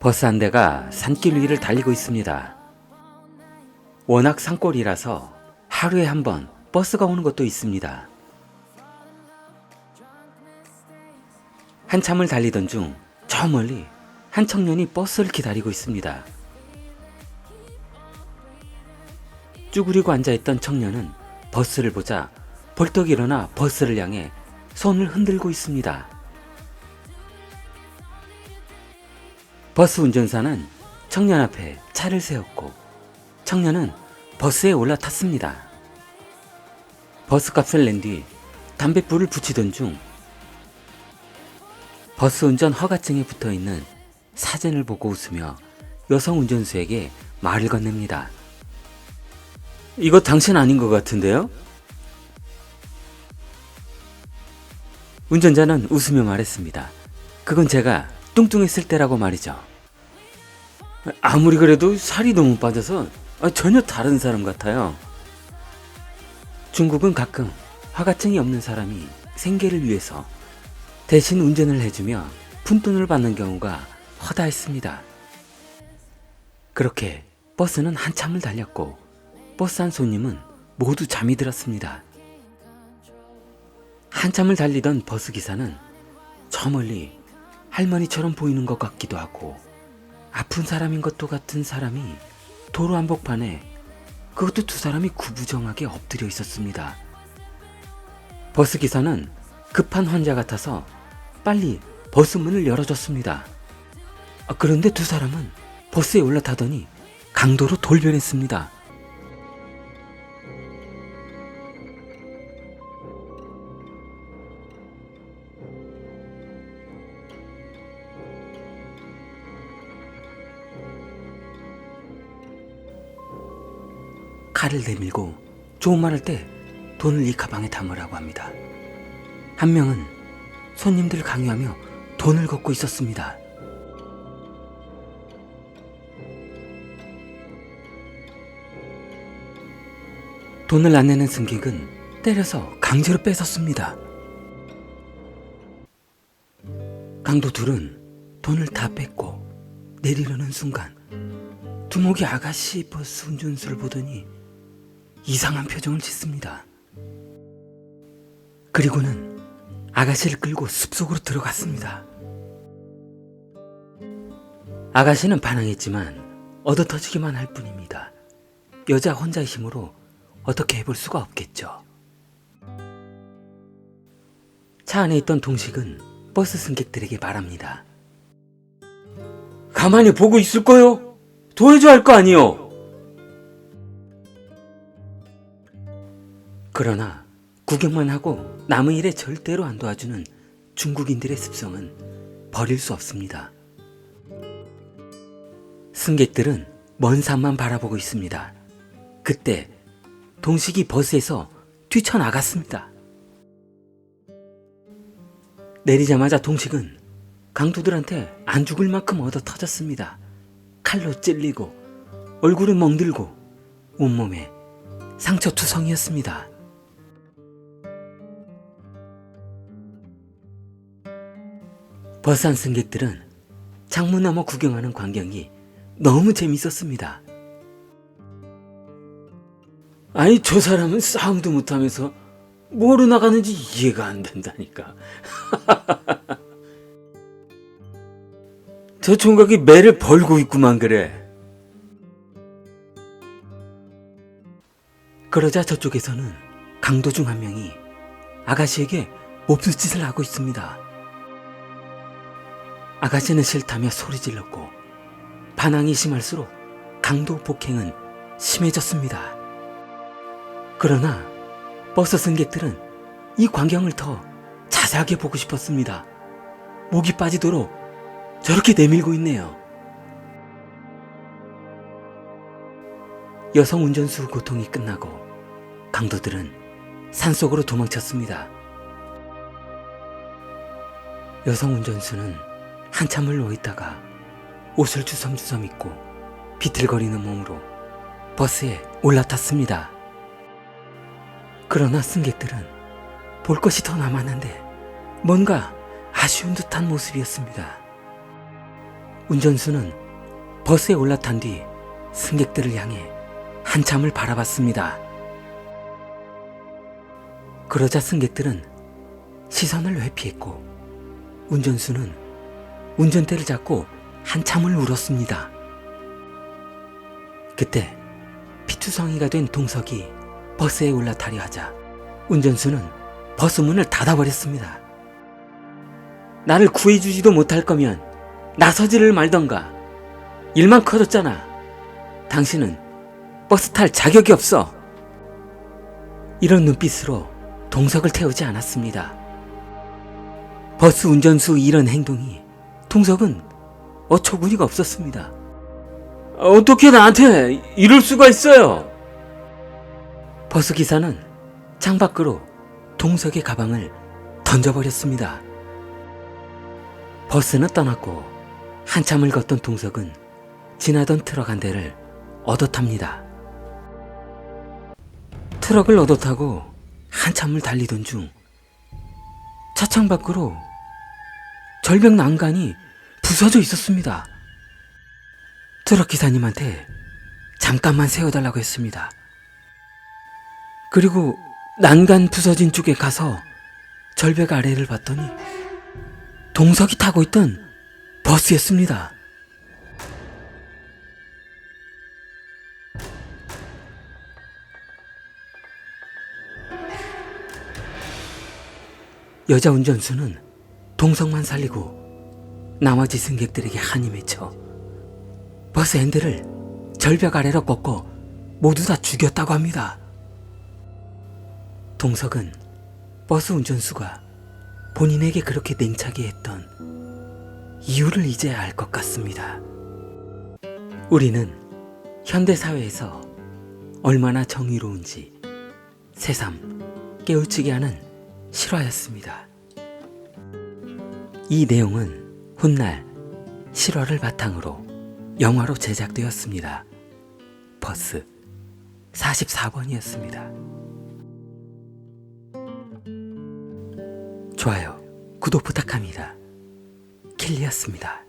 버스 한 대가 산길 위를 달리고 있습니다. 워낙 산골이라서 하루에 한 번 버스가 오는 곳도 있습니다. 한참을 달리던 중 저 멀리 한 청년이 버스를 기다리고 있습니다. 쭈그리고 앉아있던 청년은 버스를 보자 벌떡 일어나 버스를 향해 손을 흔들고 있습니다. 버스 운전사는 청년 앞에 차를 세웠고 청년은 버스에 올라탔습니다. 버스값을 낸 뒤 담뱃불을 붙이던 중 버스 운전 허가증에 붙어있는 사진을 보고 웃으며 여성 운전수에게 말을 건넵니다. 이거 당신 아닌 것 같은데요? 운전자는 웃으며 말했습니다. 그건 제가 뚱뚱했을 때라고 말이죠. 아무리 그래도 살이 너무 빠져서 전혀 다른 사람 같아요. 중국은 가끔 허가증이 없는 사람이 생계를 위해서 대신 운전을 해주며 푼돈을 받는 경우가 허다했습니다. 그렇게 버스는 한참을 달렸고 버스 안 손님은 모두 잠이 들었습니다. 한참을 달리던 버스 기사는 저 멀리 할머니처럼 보이는 것 같기도 하고 아픈 사람인 것도 같은 사람이 도로 한복판에 그것도 두 사람이 구부정하게 엎드려 있었습니다. 버스 기사는 급한 환자 같아서 빨리 버스 문을 열어줬습니다. 그런데 두 사람은 버스에 올라타더니 강도로 돌변했습니다. 칼을 내밀고 좋은 말 할 때 돈을 이 가방에 담으라고 합니다. 한 명은 손님들 강요하며 돈을 걷고 있었습니다. 돈을 안 내는 승객은 때려서 강제로 뺏었습니다. 강도 둘은 돈을 다 뺏고 내리려는 순간 두목이 아가씨 버스 운전수를 보더니 이상한 표정을 짓습니다. 그리고는 아가씨를 끌고 숲속으로 들어갔습니다. 아가씨는 반항했지만 얻어터지기만 할 뿐입니다. 여자 혼자의 힘으로 어떻게 해볼 수가 없겠죠. 차 안에 있던 동식은 버스 승객들에게 말합니다. 가만히 보고 있을 거요? 도와줘야 할 거 아니요? 그러나 구경만 하고 남의 일에 절대로 안 도와주는 중국인들의 습성은 버릴 수 없습니다. 승객들은 먼 산만 바라보고 있습니다. 그때 동식이 버스에서 뛰쳐나갔습니다. 내리자마자 동식은 강도들한테 안 죽을 만큼 얻어 터졌습니다. 칼로 찔리고 얼굴을 멍들고 온몸에 상처투성이었습니다. 버스 안 승객들은 창문 너머 구경하는 광경이 너무 재밌었습니다. 아니 저 사람은 싸움도 못하면서 뭐로 나가는지 이해가 안 된다니까. 저 총각이 매를 벌고 있구만 그래. 그러자 저쪽에서는 강도 중 한 명이 아가씨에게 몹쓸 짓을 하고 있습니다. 아가씨는 싫다며 소리 질렀고 반항이 심할수록 강도 폭행은 심해졌습니다. 그러나 버스 승객들은 이 광경을 더 자세하게 보고 싶었습니다. 목이 빠지도록 저렇게 내밀고 있네요. 여성 운전수 고통이 끝나고 강도들은 산속으로 도망쳤습니다. 여성 운전수는 한참을 누워있다가 옷을 주섬주섬 입고 비틀거리는 몸으로 버스에 올라탔습니다. 그러나 승객들은 볼 것이 더 남았는데 뭔가 아쉬운 듯한 모습이었습니다. 운전수는 버스에 올라탄 뒤 승객들을 향해 한참을 바라봤습니다. 그러자 승객들은 시선을 회피했고 운전수는 운전대를 잡고 한참을 울었습니다. 그때 피투성이가 된 동석이 버스에 올라타려 하자 운전수는 버스 문을 닫아버렸습니다. 나를 구해주지도 못할 거면 나서지를 말던가. 일만 커졌잖아. 당신은 버스 탈 자격이 없어. 이런 눈빛으로 동석을 태우지 않았습니다. 버스 운전수 이런 행동이 동석은 어처구니가 없었습니다. 어떻게 나한테 이럴 수가 있어요? 버스 기사는 창밖으로 동석의 가방을 던져버렸습니다. 버스는 떠났고 한참을 걷던 동석은 지나던 트럭 한 대를 얻어탑니다. 트럭을 얻어타고 한참을 달리던 중 차창 밖으로 절벽 난간이 부서져 있었습니다. 트럭 기사님한테 잠깐만 세워달라고 했습니다. 그리고 난간 부서진 쪽에 가서 절벽 아래를 봤더니 동석이 타고 있던 버스였습니다. 여자 운전수는 동석만 살리고 나머지 승객들에게 한이 맺혀 버스 핸들을 절벽 아래로 꺾어 모두 다 죽였다고 합니다. 동석은 버스 운전수가 본인에게 그렇게 냉차게 했던 이유를 이제야 알 것 같습니다. 우리는 현대사회에서 얼마나 정의로운지 새삼 깨우치게 하는 실화였습니다. 이 내용은 훗날 실화를 바탕으로 영화로 제작되었습니다. 버스 44번이었습니다. 좋아요, 구독 부탁합니다. 킬리였습니다.